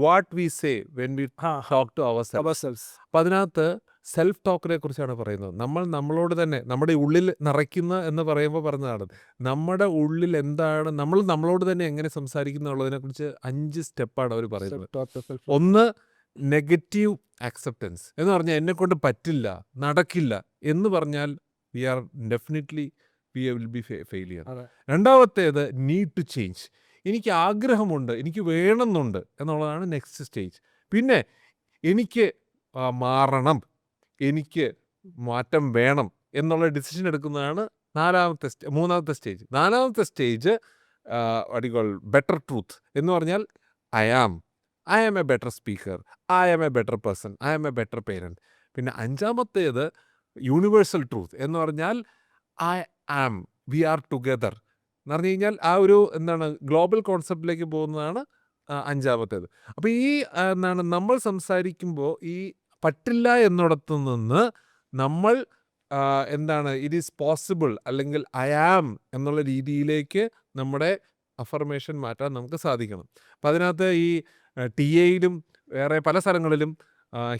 [SPEAKER 2] what we say when we talk to our self. അപ്പം അതിനകത്ത് സെൽഫ് ടോക്കിനെ കുറിച്ചാണ് പറയുന്നത്. നമ്മളോട് തന്നെ നമ്മുടെ ഉള്ളിൽ നിറയ്ക്കുന്ന എന്ന് പറയുമ്പോൾ പറഞ്ഞതാണ്, നമ്മുടെ ഉള്ളിൽ എന്താണ്, നമ്മളോട് തന്നെ എങ്ങനെ സംസാരിക്കുന്നു എന്നുള്ളതിനെക്കുറിച്ച് 5 സ്റ്റെപ്പാണ് അവർ പറയുന്നത്. ഒന്ന്, നെഗറ്റീവ് ആക്സെപ്റ്റൻസ് എന്ന് പറഞ്ഞാൽ എന്നെക്കൊണ്ട് പറ്റില്ല, നടക്കില്ല എന്ന് പറഞ്ഞാൽ we are definitely will be failure. രണ്ടാമത്തേത്, നീഡ് ടു ചേഞ്ച്, എനിക്ക് ആഗ്രഹമുണ്ട്, എനിക്ക് വേണമെന്നുണ്ട് എന്നുള്ളതാണ് നെക്സ്റ്റ് സ്റ്റേജ്. പിന്നെ എനിക്ക് മാറണം, എനിക്ക് മാറ്റം വേണം എന്നുള്ള ഡിസിഷൻ എടുക്കുന്നതാണ് മൂന്നാമത്തെ സ്റ്റേജ്. നാലാമത്തെ സ്റ്റേജ് അടികൾ ബെറ്റർ ട്രൂത്ത് എന്ന് പറഞ്ഞാൽ I am a better speaker, I am a better person, I am a better parent. പിന്നെ അഞ്ചാമത്തേത് യൂണിവേഴ്സൽ ട്രൂത്ത് എന്ന് പറഞ്ഞാൽ I am, we are together എന്ന് പറഞ്ഞു കഴിഞ്ഞാൽ ആ ഒരു എന്താണ് ഗ്ലോബൽ കോൺസെപ്റ്റിലേക്ക് പോകുന്നതാണ് അഞ്ചാമത്തേത്. അപ്പോൾ ഈ നമ്മൾ സംസാരിക്കുമ്പോൾ ഈ പറ്റില്ല എന്നിടത്തു നിന്ന് നമ്മൾ ഇറ്റ് ഈസ് പോസിബിൾ അല്ലെങ്കിൽ ഐ ആം എന്നുള്ള രീതിയിലേക്ക് നമ്മുടെ അഫർമേഷൻ മാറ്റാൻ നമുക്ക് സാധിക്കണം. അപ്പം അതിനകത്ത് ഈ ടിയയിലും വേറെ പല സ്ഥലങ്ങളിലും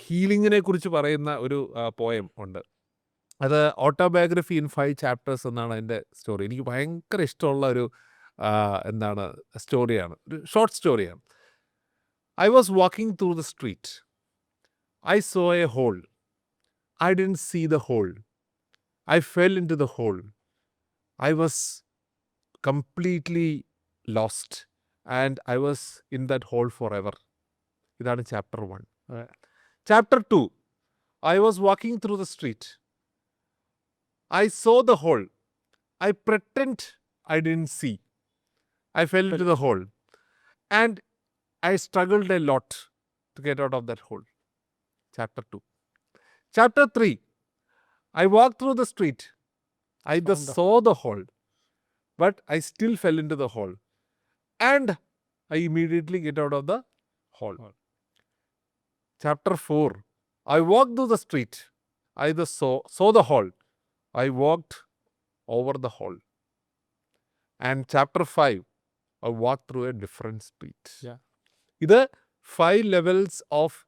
[SPEAKER 2] ഹീലിങ്ങിനെ കുറിച്ച് പറയുന്ന ഒരു പോയം ഉണ്ട്. അത് ഓട്ടോബയോഗ്രഫി ഇൻ 5 ചാപ്റ്റേഴ്സ് എന്നാണ് അതിൻ്റെ സ്റ്റോറി. എനിക്ക് ഭയങ്കര ഇഷ്ടമുള്ള ഒരു സ്റ്റോറിയാണ്, ഒരു ഷോർട്ട് സ്റ്റോറിയാണ്. I was walking through the street, I saw a hole, I didn't see the hole, I fell into the hole, I was completely lost and I was in that hole forever. ഇതാണ് chapter 1. Chapter 2, I was walking through the street, I saw the hole, I pretend I didn't see, I fell into the hole and I struggled a lot to get out of that hole. Chapter 2. Chapter 3, I walked through the street, I saw the hole, but I still fell into the hole and I immediately get out of the hole. Chapter 4, I walked through the street, I saw the hole, I walked over the hole. And chapter 5, I walked through a different street.
[SPEAKER 1] Yeah.
[SPEAKER 2] ഇത് 5 levels of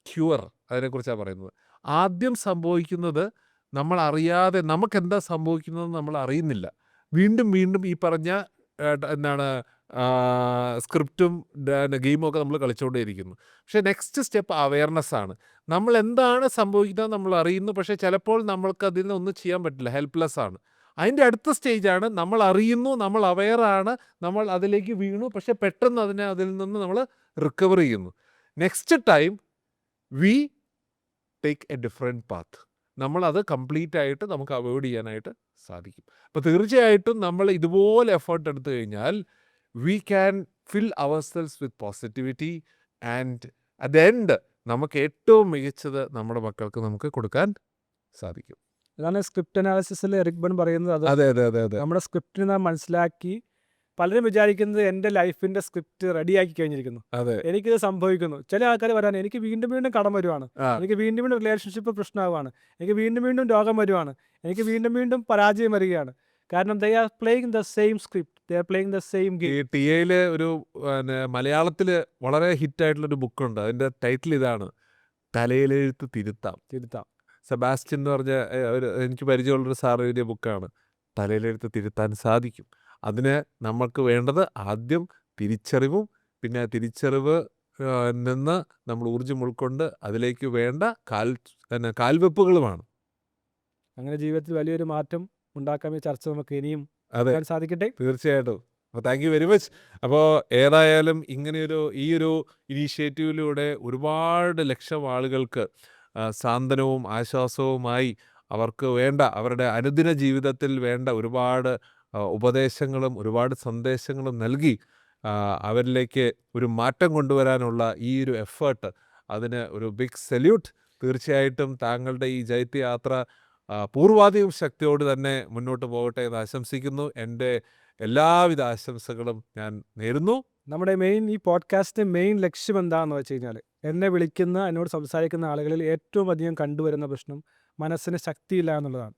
[SPEAKER 2] cure അതിനെക്കുറിച്ചാണ് പറയുന്നത്. ആദ്യം സംഭവിക്കുന്നത് നമ്മൾ അറിയാതെ, നമുക്കെന്താ സംഭവിക്കുന്നത് നമ്മൾ അറിയുന്നില്ല. വീണ്ടും വീണ്ടും ഈ പറഞ്ഞ സ്ക്രിപ്റ്റും ഗെയിമും ഒക്കെ നമ്മൾ കളിച്ചുകൊണ്ടേയിരിക്കുന്നു. പക്ഷേ നെക്സ്റ്റ് സ്റ്റെപ്പ് അവെയർനെസ് ആണ്. നമ്മൾ എന്താണ് സംഭവിക്കുന്നത് നമ്മൾ അറിയുന്നു, പക്ഷേ ചിലപ്പോൾ നമ്മൾക്ക് അതിൽ നിന്ന് ഒന്നും ചെയ്യാൻ പറ്റില്ല, ഹെൽപ്ലെസ് ആണ്. അതിൻ്റെ അടുത്ത സ്റ്റേജാണ് നമ്മൾ അറിയുന്നു, നമ്മൾ അവെയറാണ്, നമ്മൾ അതിലേക്ക് വീണു, പക്ഷേ പെട്ടെന്ന് അതിൽ നിന്ന് നമ്മൾ റിക്കവർ ചെയ്യുന്നു. Next time we take A different path. നമ്മളത് കംപ്ലീറ്റ് ആയിട്ട് നമുക്ക് അവോയ്ഡ് ചെയ്യാനായിട്ട് സാധിക്കും. അപ്പോൾ തീർച്ചയായിട്ടും നമ്മൾ ഇതുപോലെ എഫേർട്ട് എടുത്തു കഴിഞ്ഞാൽ we can fill ourselves with positivity and at the end നമുക്ക് ഏറ്റവും മികച്ചത് നമ്മുടെ മക്കൾക്ക് നമുക്ക് കൊടുക്കാൻ സാധിക്കും.
[SPEAKER 1] അതാണ് സ്ക്രിപ്റ്റ് അനാലിസിസിൽ എറിക് ബൺ പറയുന്നത്. അത്
[SPEAKER 2] അതെ അതെ അതെ അതെ
[SPEAKER 1] നമ്മുടെ സ്ക്രിപ്റ്റിനെ നാം മനസ്സിലാക്കി, പലരും വിചാരിക്കുന്നത് എൻ്റെ ലൈഫിൻ്റെ സ്ക്രിപ്റ്റ് റെഡിയാക്കി കഴിഞ്ഞിരിക്കുന്നു,
[SPEAKER 2] അതെ
[SPEAKER 1] എനിക്കിത് സംഭവിക്കുന്നു. ചില ആൾക്കാർ പറയാൻ എനിക്ക് വീണ്ടും വീണ്ടും കടം വരുവാണ്,
[SPEAKER 2] ആ
[SPEAKER 1] എനിക്ക് വീണ്ടും വീണ്ടും റിലേഷൻഷിപ്പ് പ്രശ്നമാവുകയാണ്, എനിക്ക് വീണ്ടും വീണ്ടും രോഗം വരുവാണ്, എനിക്ക് വീണ്ടും വീണ്ടും പരാജയം വരികയാണ്. കാരണം they are playing the same script, they are playing the same
[SPEAKER 2] ഈ
[SPEAKER 1] ഗെയിം.
[SPEAKER 2] TA ഒരു മലയാളത്തിൽ വളരെ ഹിറ്റായിട്ടുള്ളൊരു ബുക്കുണ്ട്. അതിൻ്റെ ടൈറ്റിൽ ഇതാണ്, തലയിലെഴുത്ത് തിരുത്താം.
[SPEAKER 1] തിരുത്താം.
[SPEAKER 2] സെബാസ്റ്റ്യൻ എന്ന് പറഞ്ഞ ഒരു എനിക്ക് പരിചയമുള്ളൊരു സാർ എഴുതിയ ബുക്കാണ്. തലയിലെഴുത്ത് തിരുത്താൻ സാധിക്കും. അതിന് നമുക്ക് വേണ്ടത് ആദ്യം തിരിച്ചറിവും, പിന്നെ ആ തിരിച്ചറിവ് നിന്ന് നമ്മൾ ഊർജ്ജം ഉൾക്കൊണ്ട് അതിലേക്ക് വേണ്ട കാൽവെപ്പുകളുമാണ്.
[SPEAKER 1] അങ്ങനെ ജീവിതത്തിൽ വലിയൊരു മാറ്റം ഉണ്ടാക്കാൻ ഈ ചർച്ച നമുക്ക് ഇനിയും
[SPEAKER 2] അതെ
[SPEAKER 1] സാധിക്കട്ടെ.
[SPEAKER 2] തീർച്ചയായിട്ടും. അപ്പോൾ താങ്ക് യു വെരി മച്ച്. അപ്പോൾ ഏതായാലും ഇങ്ങനെയൊരു ഈ ഒരു ഇനീഷ്യേറ്റീവിലൂടെ ഒരുപാട് ലക്ഷം ആളുകൾക്ക് സാന്ത്വനവും ആശ്വാസവുമായി അവർക്ക് വേണ്ട അവരുടെ അനുദിന ജീവിതത്തിൽ വേണ്ട ഒരുപാട് ഉപദേശങ്ങളും ഒരുപാട് സന്ദേശങ്ങളും നൽകി അവരിലേക്ക് ഒരു മാറ്റം കൊണ്ടുവരാനുള്ള ഈ ഒരു എഫേർട്ട്, അതിന് ഒരു ബിഗ് സല്യൂട്ട്. തീർച്ചയായിട്ടും താങ്കളുടെ ഈ ജൈത്യയാത്ര പൂർവാധികം ശക്തിയോട് തന്നെ മുന്നോട്ട് പോകട്ടെ എന്ന് ആശംസിക്കുന്നു. എൻ്റെ എല്ലാവിധ ആശംസകളും ഞാൻ നേരുന്നു.
[SPEAKER 1] നമ്മുടെ ഈ പോഡ്കാസ്റ്റിൻ്റെ മെയിൻ ലക്ഷ്യം എന്താണെന്ന് വെച്ച് കഴിഞ്ഞാൽ, എന്നെ വിളിക്കുന്ന, എന്നോട് സംസാരിക്കുന്ന ആളുകളിൽ ഏറ്റവും അധികം കണ്ടുവരുന്ന പ്രശ്നം മനസ്സിന് ശക്തിയില്ല എന്നുള്ളതാണ്.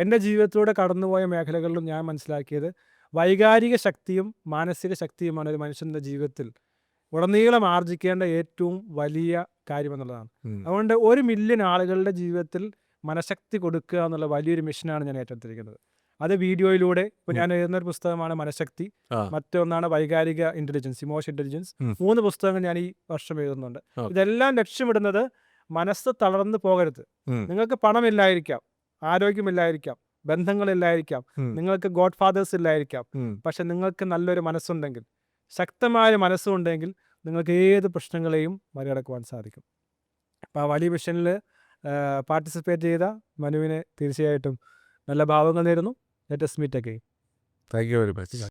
[SPEAKER 1] എൻ്റെ ജീവിതത്തിലൂടെ കടന്നുപോയ മേഖലകളിലും ഞാൻ മനസ്സിലാക്കിയത് വൈകാരിക ശക്തിയും മാനസിക ശക്തിയുമാണ് ഒരു മനുഷ്യൻ്റെ ജീവിതത്തിൽ ഉടനീളം ആർജിക്കേണ്ട ഏറ്റവും വലിയ കാര്യമെന്നുള്ളതാണ്. അതുകൊണ്ട് 1 മില്യൺ ആളുകളുടെ ജീവിതത്തിൽ മനഃശക്തി കൊടുക്കുക എന്നുള്ള വലിയൊരു മിഷനാണ് ഞാൻ ഏറ്റെടുത്തിരിക്കുന്നത്. അത് വീഡിയോയിലൂടെ, ഇപ്പോൾ ഞാൻ എഴുതുന്നൊരു പുസ്തകമാണ് മനഃശക്തി, മറ്റൊന്നാണ് വൈകാരിക ഇൻ്റലിജൻസ്, ഇമോഷൻ ഇൻ്റലിജൻസ്. 3 പുസ്തകങ്ങൾ ഞാൻ ഈ വർഷം എഴുതുന്നുണ്ട്. ഇതെല്ലാം ലക്ഷ്യമിടുന്നത് മനസ്സ് തളർന്നു പോകരുത്. നിങ്ങൾക്ക് പണമില്ലായിരിക്കാം, ആരോഗ്യമില്ലായിരിക്കാം, ബന്ധങ്ങളില്ലായിരിക്കാം, നിങ്ങൾക്ക് ഗോഡ് ഫാദേഴ്സ് ഇല്ലായിരിക്കാം, പക്ഷെ നിങ്ങൾക്ക് നല്ലൊരു മനസ്സുണ്ടെങ്കിൽ, ശക്തമായ മനസ്സുണ്ടെങ്കിൽ നിങ്ങൾക്ക് ഏത് പ്രശ്നങ്ങളെയും മറികടക്കുവാൻ സാധിക്കും. അപ്പോൾ ആ വലിയ മിഷനിൽ പാർട്ടിസിപ്പേറ്റ് ചെയ്ത മനുവിനെ തീർച്ചയായിട്ടും നല്ല ഭാവങ്ങൾ നേരുന്നു. Let us meet again.
[SPEAKER 2] Thank you very much.